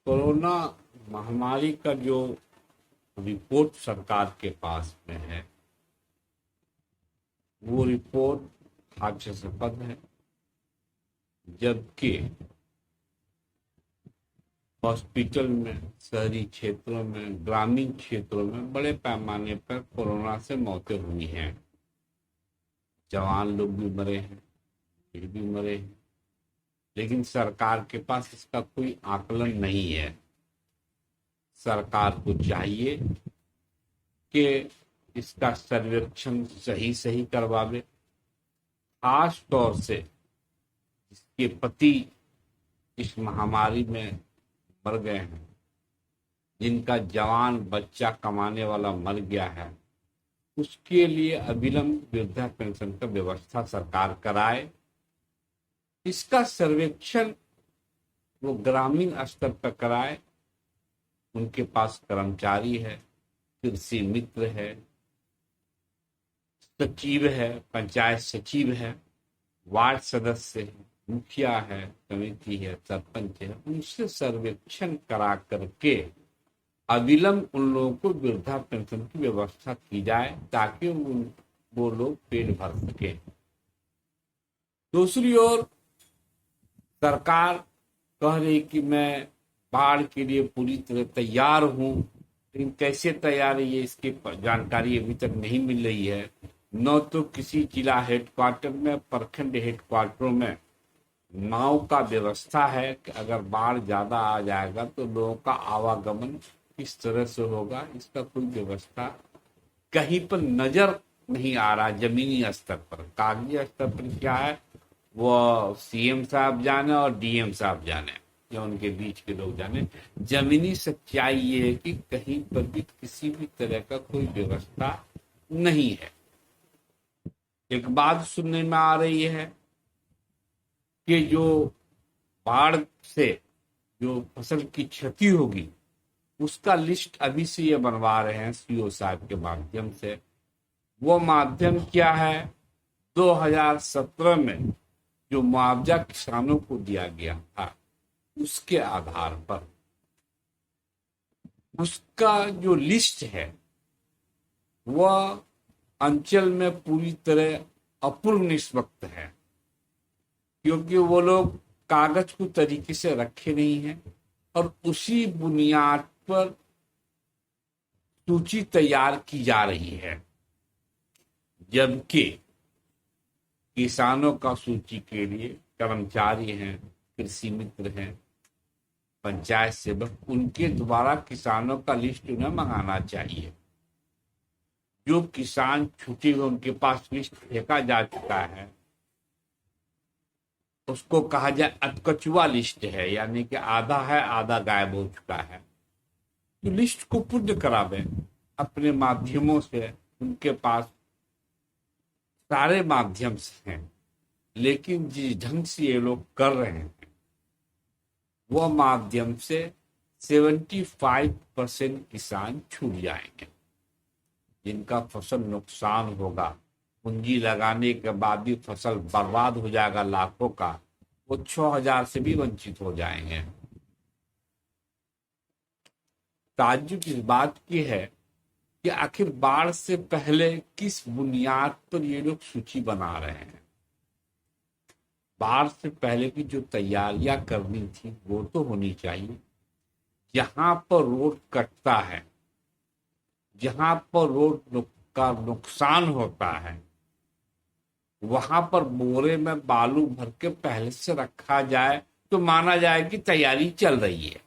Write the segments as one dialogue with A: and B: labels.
A: Corona महामारी का जो रिपोर्ट सरकार के पास में है वो रिपोर्ट हास्यास्पद है, जबकि हॉस्पिटल में, शहरी क्षेत्रों में, ग्रामीण क्षेत्रों में बड़े पैमाने पर कोरोना से मौतें हुई हैं। जवान लोग भी मरे हैं, फिर भी मरे हैं, लेकिन सरकार के पास इसका कोई आकलन नहीं है। सरकार को चाहिए कि इसका सर्वेक्षण सही सही करवावे, खास तौर से जिसके पति इस महामारी में मर गए हैं, जिनका जवान बच्चा कमाने वाला मर गया है, उसके लिए अविलंब वृद्धा पेंशन का व्यवस्था सरकार कराए। इसका सर्वेक्षण वो ग्रामीण स्तर पर कराए। उनके पास कर्मचारी है, कृषि मित्र है, सचिव है, पंचायत सचिव है, वार्ड सदस्य है, मुखिया है, समिति है, सरपंच है, उनसे सर्वेक्षण करा करके अविलंब उन लोगों को वृद्धा पेंशन की व्यवस्था की जाए ताकि वो लोग पेट भर सके। दूसरी ओर सरकार कह रही कि मैं बाढ़ के लिए पूरी तरह तैयार हूं, लेकिन कैसे तैयार है ये इसकी जानकारी अभी तक नहीं मिल रही है। न तो किसी जिला हेडक्वार्टर में, प्रखंड हेडक्वार्टरों में नाव का व्यवस्था है कि अगर बाढ़ ज्यादा आ जाएगा तो लोगों का आवागमन किस तरह से होगा, इसका कोई व्यवस्था कहीं पर नजर नहीं आ रहा। जमीनी स्तर पर, कागजी स्तर पर क्या है वो सीएम साहब जाने और डीएम साहब जाने या उनके बीच के लोग जाने। जमीनी सच्चाई ये है कि कहीं पर भी किसी भी तरह का कोई व्यवस्था नहीं है। एक बात सुनने में आ रही है कि जो बाढ़ से जो फसल की क्षति होगी उसका लिस्ट अभी से ये बनवा रहे हैं सीओ साहब के माध्यम से। वो माध्यम क्या है, 2017 में जो मुआवजा किसानों को दिया गया था उसके आधार पर उसका जो लिस्ट है वह अंचल में पूरी तरह अपूर्ण निष्पक्ष है, क्योंकि वो लोग कागज को तरीके से रखे नहीं हैं और उसी बुनियाद पर सूची तैयार की जा रही है। जबकि किसानों का सूची के लिए कर्मचारी हैं, कृषि मित्र हैं, पंचायत सेवक, उनके द्वारा किसानों का लिस्ट उन्हें मंगाना चाहिए। जो किसान छूटे हुए उनके पास लिस्ट फेंका जा चुका है, उसको कहा जाए अधकचुआ लिस्ट है, यानी कि आधा है आधा गायब हो चुका है। तो लिस्ट को पूर्ण करावे अपने माध्यमों से। उनके पास सारे माध्यम से हैं, लेकिन जिस ढंग से ये लोग कर रहे हैं वह माध्यम से 75% किसान छूट जाएंगे, जिनका फसल नुकसान होगा, पूंजी लगाने के बाद भी फसल बर्बाद हो जाएगा लाखों का, वो 6,000 से भी वंचित हो जाएंगे। ताज्जुब इस बात की है कि आखिर बाढ़ से पहले किस बुनियाद पर ये लोग सूची बना रहे हैं। बाढ़ से पहले की जो तैयारियां करनी थी वो तो होनी चाहिए। जहां पर रोड कटता है, जहां पर रोड का नुकसान होता है, वहां पर बोरे में बालू भर के पहले से रखा जाए तो माना जाए कि तैयारी चल रही है।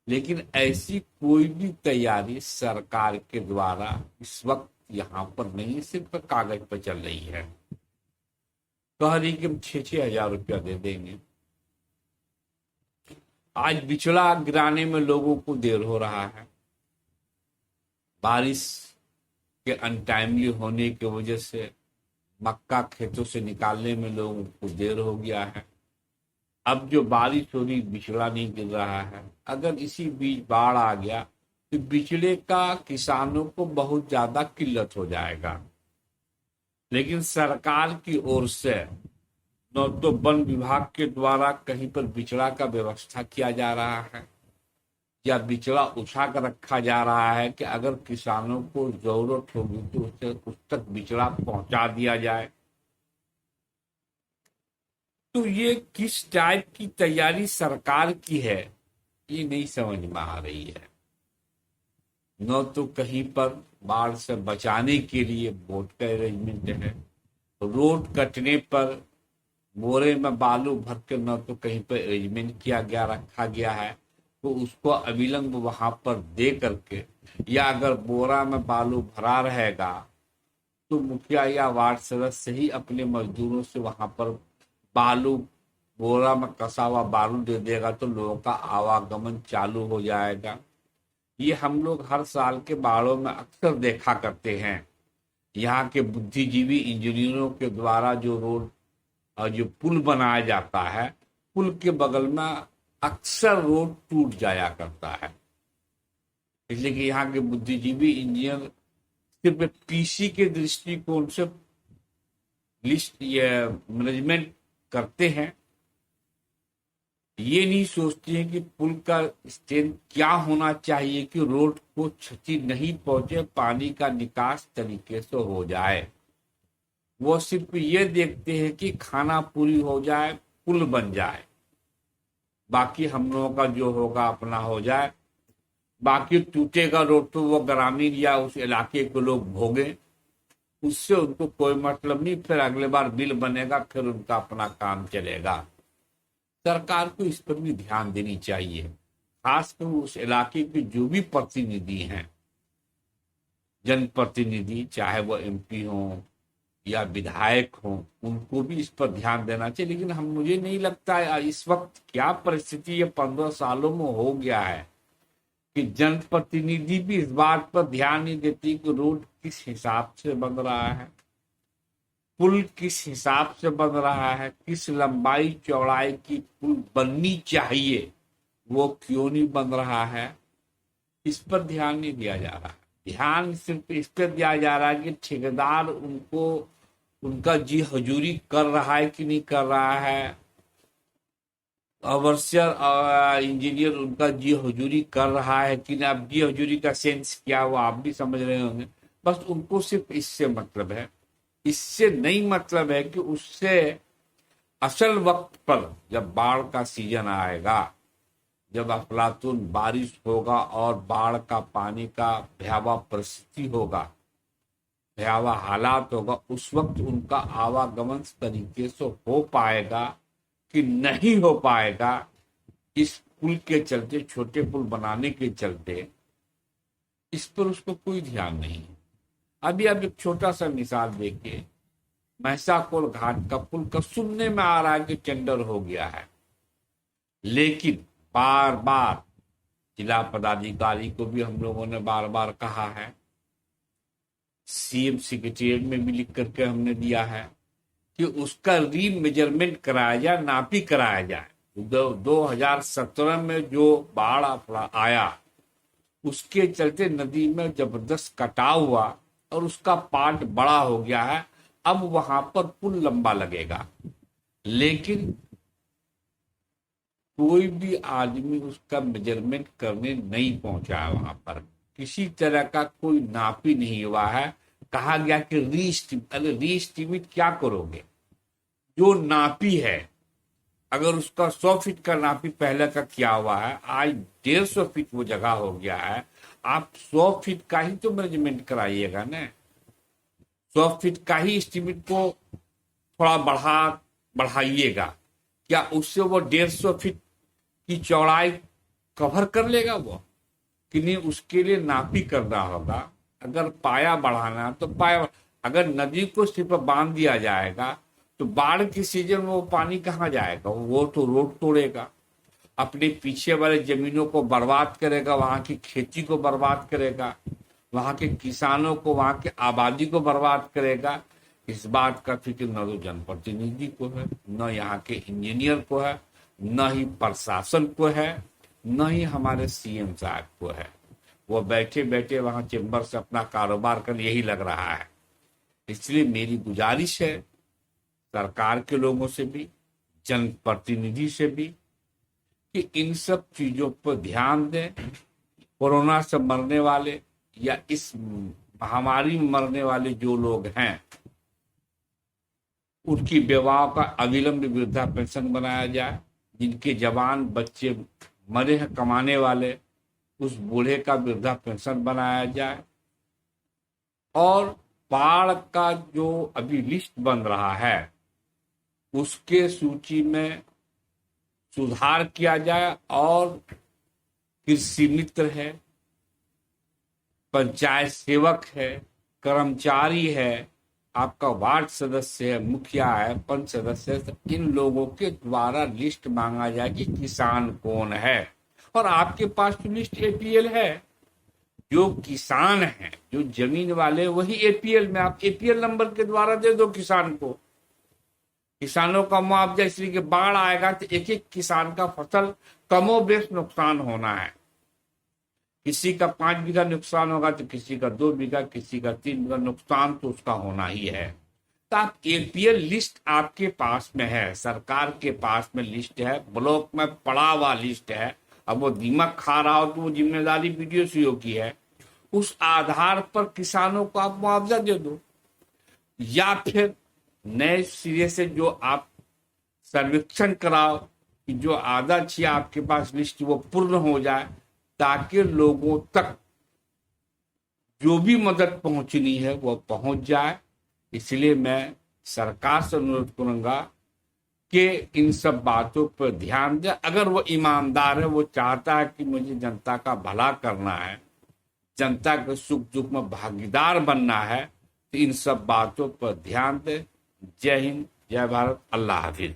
A: लेकिन ऐसी कोई भी तैयारी सरकार के द्वारा इस वक्त यहाँ पर नहीं, सिर्फ कागज पर चल रही है। कह रही कि हम 6,000 रुपया दे देंगे। आज बिचड़ा गिराने में लोगों को देर हो रहा है, बारिश के अनटाइमली होने की वजह से मक्का खेतों से निकालने में लोगों को देर हो गया है। अब जो बारिश हो रही, बिचड़ा नहीं गिर रहा है। अगर इसी बीच बाढ़ आ गया तो बिचड़े का किसानों को बहुत ज्यादा किल्लत हो जाएगा। लेकिन सरकार की ओर से न तो वन विभाग के द्वारा कहीं पर बिचड़ा का व्यवस्था किया जा रहा है, या बिचड़ा उठा कर रखा जा रहा है कि अगर किसानों को जरूरत होगी तो उसे उस तक बिचड़ा पहुंचा दिया जाए। तो ये किस टाइप की तैयारी सरकार की है, ये नहीं समझ में आ रही है। न तो कहीं पर बाढ़ से बचाने के लिए बोट का अरेंजमेंट है, रोड कटने पर बोरे में बालू भर के न तो कहीं पर अरेंजमेंट किया गया रखा गया है, तो उसको अविलंब वहां पर दे करके, या अगर बोरा में बालू भरा रहेगा तो मुखिया या वार्ड सदस्य ही अपने मजदूरों से वहां पर बालू, बोरा में कसा हुआ बालू दे देगा तो लोगों का आवागमन चालू हो जाएगा। ये हम लोग हर साल के बाढ़ों में अक्सर देखा करते हैं। यहाँ के बुद्धिजीवी इंजीनियरों के द्वारा जो रोड और जो पुल बनाया जाता है, पुल के बगल में अक्सर रोड टूट जाया करता है, इसलिए कि यहाँ के बुद्धिजीवी इंजीनियर सिर्फ पीसी के दृष्टिकोण से लिस्ट या मैनेजमेंट करते हैं। ये नहीं सोचते हैं कि पुल का स्ट्रेंथ क्या होना चाहिए कि रोड को क्षति नहीं पहुंचे, पानी का निकास तरीके से हो जाए। वो सिर्फ ये देखते हैं कि खाना पूरी हो जाए, पुल बन जाए, बाकी हम लोगों का जो होगा अपना हो जाए। बाकी टूटेगा रोड तो वो ग्रामीण या उस इलाके के लोग भोगे, उससे उनको कोई मतलब नहीं। फिर अगले बार बिल बनेगा, फिर उनका अपना काम चलेगा। सरकार को इस पर भी ध्यान देनी चाहिए, खासकर उस इलाके के जो भी प्रतिनिधि हैं, जनप्रतिनिधि, चाहे वो एमपी हो या विधायक हो, उनको भी इस पर ध्यान देना चाहिए। लेकिन मुझे नहीं लगता है इस वक्त क्या परिस्थिति ये 15 सालों में हो गया है कि जनप्रतिनिधि भी इस बात पर ध्यान नहीं देती कि रोड किस हिसाब से बन रहा है, पुल किस हिसाब से बन रहा है, किस लंबाई चौड़ाई की पुल बननी चाहिए वो क्यों नहीं बन रहा है, इस पर ध्यान नहीं दिया जा रहा। ध्यान सिर्फ इस पर दिया जा रहा है कि ठेकेदार उनको उनका जी हजूरी कर रहा है कि नहीं कर रहा है, ओवरसियर इंजीनियर उनका जी हजूरी कर रहा है कि नहीं। अब जी हजूरी का सेंस क्या वो आप भी समझ रहे होंगे। बस उनको सिर्फ इससे मतलब है, इससे नहीं मतलब है कि उससे असल वक्त पर जब बाढ़ का सीजन आएगा, जब अफलातून बारिश होगा और बाढ़ का पानी का भयावह परिस्थिति होगा, भयावह हालात होगा, उस वक्त उनका आवागमन तरीके से हो पाएगा कि नहीं हो पाएगा, इस पुल के चलते, छोटे पुल बनाने के चलते, इस पर उसको कोई ध्यान नहीं। अभी अब एक छोटा सा मिसाल देखिए, महसाकोल घाट का पुल का सुनने में आ रहा है कि टेंडर हो गया है, लेकिन बार बार जिला पदाधिकारी को भी हम लोगों ने बार बार कहा है, सीएम सेक्रेटेरिएट में भी लिख करके हमने दिया है कि उसका री मेजरमेंट कराया जाए, नापी कराया जाए। 2017 में जो बाढ़ आया उसके चलते नदी में जबरदस्त कटाव हुआ और उसका पार्ट बड़ा हो गया है। अब वहां पर पुल लंबा लगेगा, लेकिन कोई भी आदमी उसका मेजरमेंट करने नहीं पहुंचा है, वहां पर किसी तरह का कोई नापी नहीं हुआ है। कहा गया कि रीएस्टिमेट क्या करोगे, जो नापी है, अगर उसका 100 फीट का नापी पहले का किया हुआ है, आज 150 फीट वो जगह हो गया है, आप 100 फीट का ही तो मैनेजमेंट कराइएगा ना। 100 फीट का ही एस्टिमेट को थोड़ा बढ़ाइएगा, क्या उससे वो 150 फीट की चौड़ाई कवर कर लेगा वो कि नहीं? उसके लिए नापी करना होगा। अगर पाया बढ़ाना तो पाया, अगर नदी को सिर्फ बांध दिया जाएगा तो बाढ़ के सीजन में वो पानी कहाँ जाएगा? वो तो रोड तोड़ेगा, अपने पीछे वाले जमीनों को बर्बाद करेगा, वहां की खेती को बर्बाद करेगा, वहां के किसानों को, वहां की आबादी को बर्बाद करेगा। इस बात का फिक्र न तो जनप्रतिनिधि को है, न यहाँ के इंजीनियर को है, न ही प्रशासन को है, न ही हमारे सीएम साहब को है। वो बैठे बैठे वहां चेम्बर से अपना कारोबार कर यही लग रहा है। इसलिए मेरी गुजारिश है सरकार के लोगों से भी, जनप्रतिनिधि से भी, कि इन सब चीजों पर ध्यान दें। कोरोना से मरने वाले या इस महामारी में मरने वाले जो लोग हैं, उनकी विवाह का अविलंब वृद्धा पेंशन बनाया जाए। जिनके जवान बच्चे मरे हैं कमाने वाले, उस बूढ़े का वृद्धा पेंशन बनाया जाए। और बाढ़ का जो अभी लिस्ट बन रहा है, उसके सूची में सुधार किया जाए। और कृषि मित्र है, पंचायत सेवक है, कर्मचारी है, आपका वार्ड सदस्य है, मुखिया है, पंच सदस्य है, इन लोगों के द्वारा लिस्ट मांगा जाए कि किसान कौन है। और आपके पास तो लिस्ट एपीएल है, जो किसान है, जो जमीन वाले, वही एपीएल में, आप एपीएल नंबर के द्वारा दे दो किसान को। किसानों का मुआवजा, इसलिए कि बाढ़ आएगा तो एक एक किसान का फसल कमोबेश नुकसान होना है। किसी का 5 बीघा नुकसान होगा तो किसी का 2 बीघा, किसी का 3 बीघा, नुकसान तो उसका होना ही है। तो आप एपीएल लिस्ट आपके पास में है, सरकार के पास में लिस्ट है, ब्लॉक में पड़ा हुआ लिस्ट है। अब वो दीमक खा रहा हो तो वो जिम्मेदारी बीडीओ की है। उस आधार पर किसानों को आप मुआवजा दे दो, या फिर नए सिरे से जो आप सर्वेक्षण कराओ कि जो आधा छी आपके पास लिस्ट वो पूर्ण हो जाए, ताकि लोगों तक जो भी मदद पहुंचनी है वो पहुंच जाए। इसलिए मैं सरकार से अनुरोध करूंगा कि इन सब बातों पर ध्यान दे। अगर वो ईमानदार है, वो चाहता है कि मुझे जनता का भला करना है, जनता के सुख दुख में भागीदार बनना है, तो इन सब बातों पर ध्यान दे। जय हिंद, जय भारत, अल्लाह हाफिज।